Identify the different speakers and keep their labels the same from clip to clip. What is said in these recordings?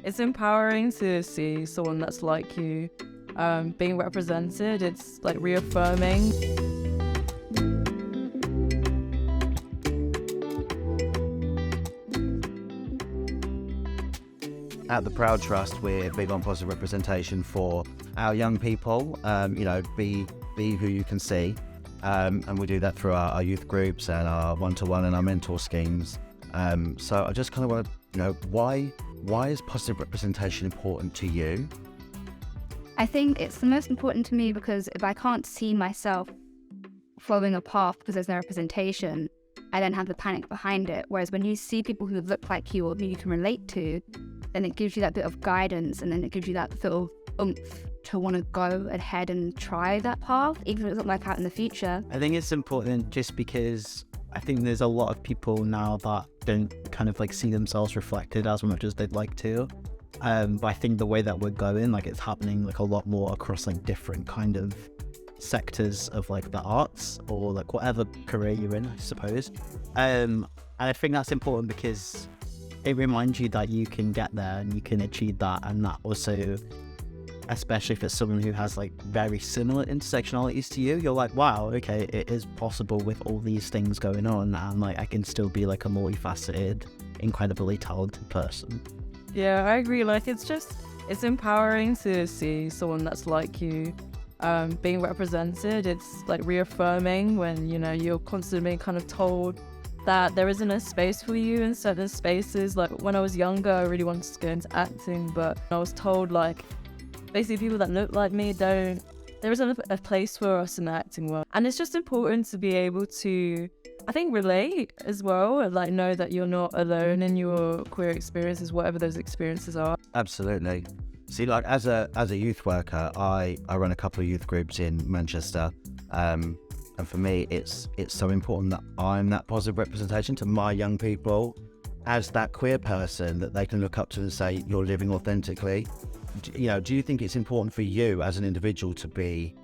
Speaker 1: it's empowering to see someone that's like you being represented. It's like reaffirming.
Speaker 2: At the Proud Trust, we're big on positive representation for our young people. Be who you can see, and we do that through our youth groups and our one-to-one and our mentor schemes. So I just kind of want to know why is positive representation important to you?
Speaker 3: I think it's the most important to me because if I can't see myself following a path because there's no representation, I then have the panic behind it. Whereas when you see people who look like you or who you can relate to, then it gives you that bit of guidance, and then it gives you that little oomph to want to go ahead and try that path, even if it doesn't work out in the future.
Speaker 4: I think it's important just because I think there's a lot of people now that don't kind of like see themselves reflected as much as they'd like to. But I think the way that we're going, like it's happening like a lot more across like different kind of sectors of like the arts or like whatever career you're in, I suppose. And I think that's important because it reminds you that you can get there and you can achieve that, and that also, especially if it's someone who has like very similar intersectionalities to you, you're like, wow, okay, it is possible with all these things going on, and like I can still be like a multifaceted, incredibly talented person.
Speaker 1: Yeah, I agree. Like it's empowering to see someone that's like you being represented. It's like reaffirming when, you're constantly kind of told that there isn't a space for you in certain spaces. Like when I was younger, I really wanted to go into acting, but I was told like basically people that look like me there isn't a place for us in the acting world. And it's just important to be able to, I think, relate as well, and like know that you're not alone in your queer experiences, whatever those experiences are.
Speaker 2: Absolutely. See, like as a youth worker, I run a couple of youth groups in Manchester, and for me, it's so important that I'm that positive representation to my young people as that queer person that they can look up to and say, you're living authentically. Do you think it's important for you as an individual to be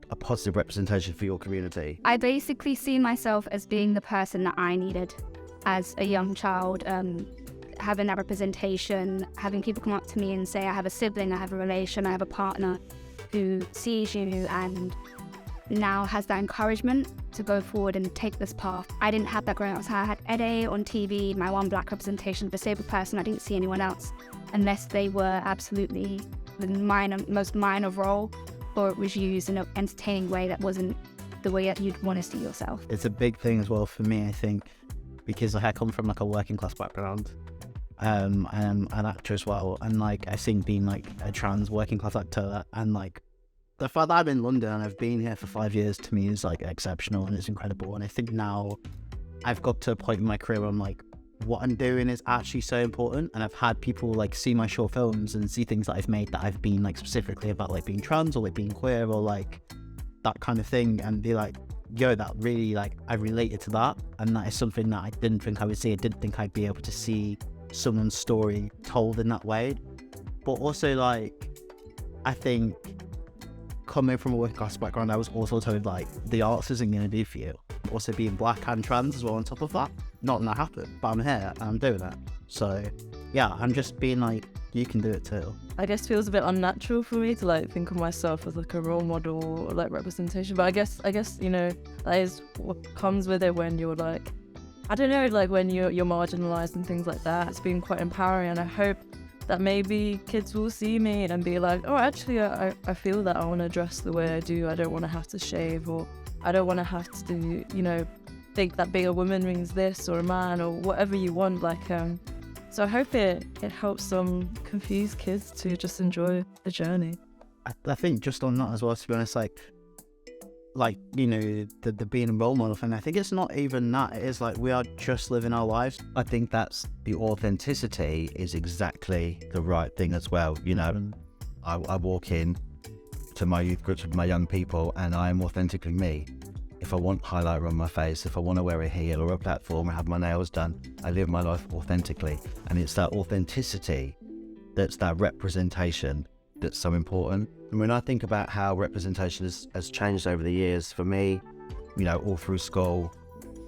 Speaker 2: a positive representation for your community?
Speaker 3: I basically see myself as being the person that I needed as a young child, having that representation, having people come up to me and say, I have a sibling, I have a relation, I have a partner who sees you and now has that encouragement to go forward and take this path. I didn't have that growing up. So I had Ede on TV, my one black representation of a disabled person. I didn't see anyone else unless they were absolutely the most minor role, or it was used in an entertaining way that wasn't the way that you'd want to see yourself.
Speaker 4: It's a big thing as well for me, I think, because like I come from like a working class background. I'm an actor as well, and like I think being like a trans working class actor, and like the fact that I'm in London and I've been here for 5 years, to me is like exceptional and it's incredible. And I think now I've got to a point in my career where I'm like, what I'm doing is actually so important. And I've had people like see my short films and see things that I've made that I've been like specifically about like being trans or like being queer or like that kind of thing, and be like, yo, that really like I related to that, and that is something that I didn't think I would see. I didn't think I'd be able to see someone's story told in that way. But also like I think coming from a working class background, I was also told like the arts isn't going to do for you. Also being black and trans as well on top of that. Not that happened, but I'm here and I'm doing it. So yeah, I'm just being like, you can do it too.
Speaker 1: I guess feels a bit unnatural for me to like think of myself as like a role model or like representation. But I guess that is what comes with it when you're like, I don't know, like when you're marginalized and things like that. It's been quite empowering, and I hope that maybe kids will see me and be like, oh, actually, I feel that I want to dress the way I do. I don't want to have to shave, or I don't want to have to, think that being a woman means this, or a man, or whatever you want. Like, so I hope it helps some confused kids to just enjoy the journey.
Speaker 4: I think just on that as well, to be honest, the being a role model thing, I think it's not even that. It is like we are just living our lives.
Speaker 2: I think that's the authenticity is exactly the right thing as well. I walk in to my youth groups with my young people and I am authentically me. If I want highlighter on my face, if I want to wear a heel or a platform or have my nails done, I live my life authentically. And it's that authenticity that's that representation that's so important. And when I think about how representation has changed over the years, for me, all through school,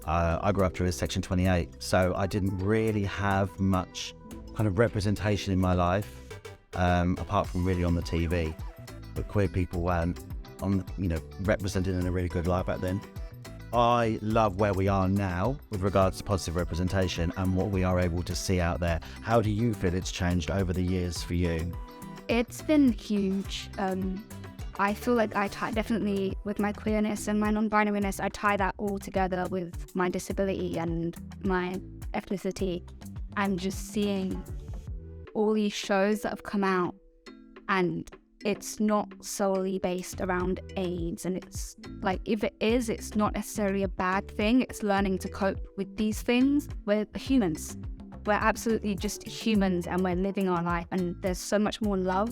Speaker 2: I grew up during Section 28, so I didn't really have much kind of representation in my life, apart from really on the TV. But queer people weren't represented in a really good light back then. I love where we are now with regards to positive representation and what we are able to see out there. How do you feel it's changed over the years for you?
Speaker 3: It's been huge. I feel like I definitely, with my queerness and my non-binariness, I tie that all together with my disability and my ethnicity. I'm just seeing all these shows that have come out, and it's not solely based around AIDS, and it's like, if it is, it's not necessarily a bad thing. It's learning to cope with these things. We're humans. We're absolutely just humans, and we're living our life, and there's so much more love.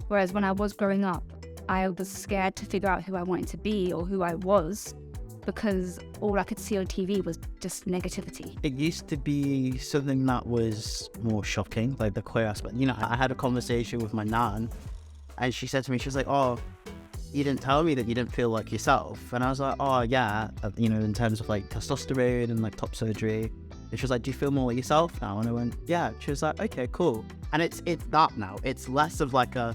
Speaker 3: Whereas when I was growing up, I was scared to figure out who I wanted to be or who I was, because all I could see on TV was just negativity.
Speaker 4: It used to be something that was more shocking, like the queer aspect. I had a conversation with my nan, and she said to me, she was like, "Oh, you didn't tell me that you didn't feel like yourself." And I was like, "Oh yeah, in terms of like testosterone and like top surgery." And she was like, "Do you feel more like yourself now?" And I went, "Yeah." She was like, "Okay, cool." And it's that now. It's less of like a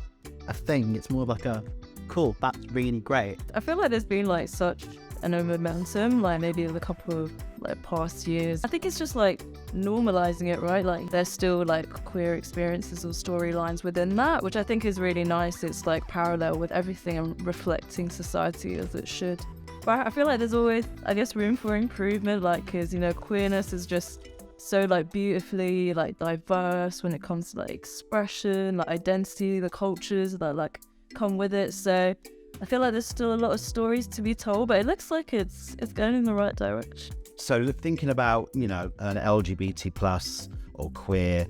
Speaker 4: thing. It's more of like a, cool, that's really great.
Speaker 1: I feel like there's been like such a momentum, like maybe in a couple of like past years. I think it's just like normalizing it, right? Like there's still like queer experiences or storylines within that, which I think is really nice. It's like parallel with everything and reflecting society as it should. But I feel like there's always, I guess, room for improvement, like, because queerness is just so like beautifully like diverse when it comes to like expression, like identity, the cultures that like come with it. So I feel like there's still a lot of stories to be told, but it looks like it's going in the right direction.
Speaker 2: So thinking about, an LGBT plus or queer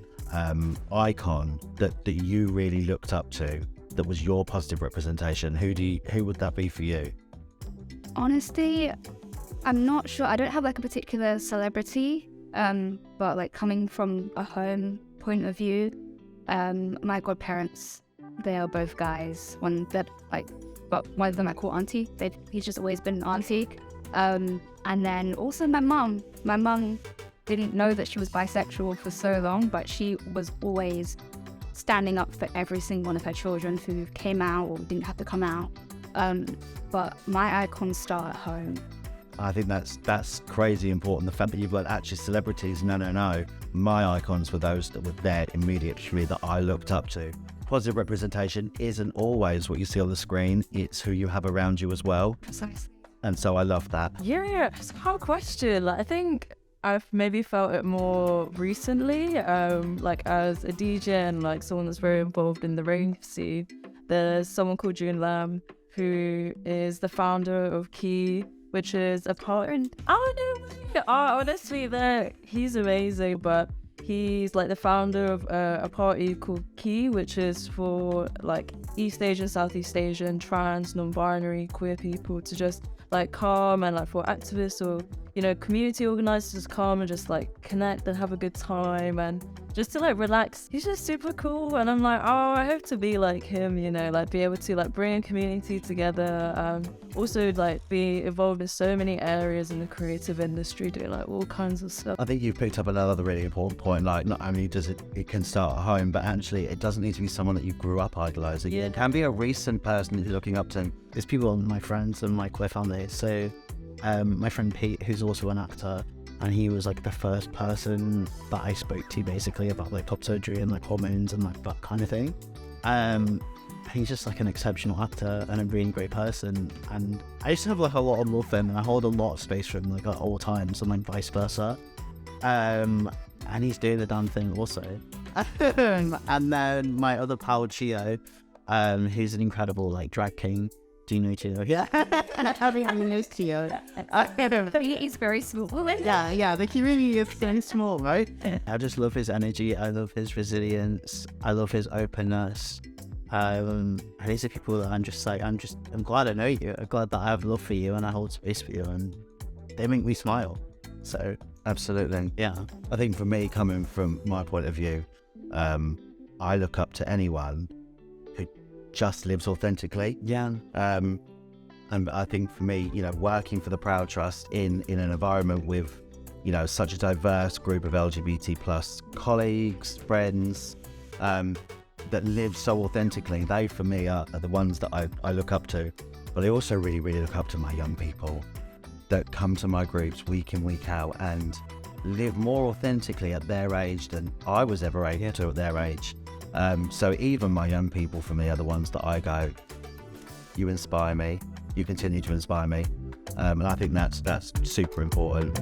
Speaker 2: icon that you really looked up to, that was your positive representation, who would that be for you?
Speaker 3: Honestly, I'm not sure. I don't have like a particular celebrity, but like coming from a home point of view, my godparents, they are both guys. But one of them I call auntie. He's just always been auntie. And then also my mum. My mum didn't know that she was bisexual for so long, but she was always standing up for every single one of her children who came out or didn't have to come out. But my icons start at home.
Speaker 2: I think that's crazy important. The fact that you've got actually celebrities. No. My icons were those that were there immediately that I looked up to. Positive representation isn't always what you see on the screen. It's who you have around you as well.
Speaker 3: Precisely.
Speaker 2: And so I love that.
Speaker 1: Yeah, it's a hard question. Like, I think I've maybe felt it more recently, like as a DJ and like someone that's very involved in the rave scene. There's someone called June Lam, who is the founder of Key, which is a party. I don't know. Honestly, he's amazing, but he's like the founder of a party called Key, which is for like East Asian, Southeast Asian, trans, non-binary, queer people to just like come, and like for activists or community organizers to come and just like connect and have a good time and just to like relax. He's just super cool, and I'm like, oh, I hope to be like him, like be able to like bring a community together. Also like be involved in so many areas in the creative industry, doing like all kinds of stuff.
Speaker 2: I think you've picked up another really important point. Like, not only does it can start at home, but actually it doesn't need to be someone that you grew up idolizing.
Speaker 1: Yeah.
Speaker 2: It can be a recent person that you're looking up to.
Speaker 4: There's people, my friends and my queer family. So my friend Pete, who's also an actor, and he was like the first person that I spoke to basically about like top surgery and like hormones and like that kind of thing. He's just like an exceptional actor and a really great person, and I used to have like a lot of love for him, and I hold a lot of space for him like at all times, and like vice versa. And he's doing the damn thing also. And then my other pal Chio, who's an incredible like drag king. Do you know Chio? Yeah. I know Chio.
Speaker 3: He's very small.
Speaker 4: Yeah, the community is very small, right? I just love his energy. I love his resilience. I love his openness. And these are people that I'm glad I know you. I'm glad that I have love for you and I hold space for you, and they make me smile. So
Speaker 2: Absolutely.
Speaker 4: yeah.
Speaker 2: I think for me, coming from my point of view, I look up to anyone who just lives authentically.
Speaker 4: Yeah.
Speaker 2: And I think for me, working for the Proud Trust in an environment with, you know, such a diverse group of LGBT plus colleagues, friends, that live so authentically. They, for me, are the ones that I look up to. But I also really, really look up to my young people that come to my groups week in, week out and live more authentically at their age than I was ever able to at their age. So even my young people, for me, are the ones that I go, you inspire me, you continue to inspire me. And I think that's super important.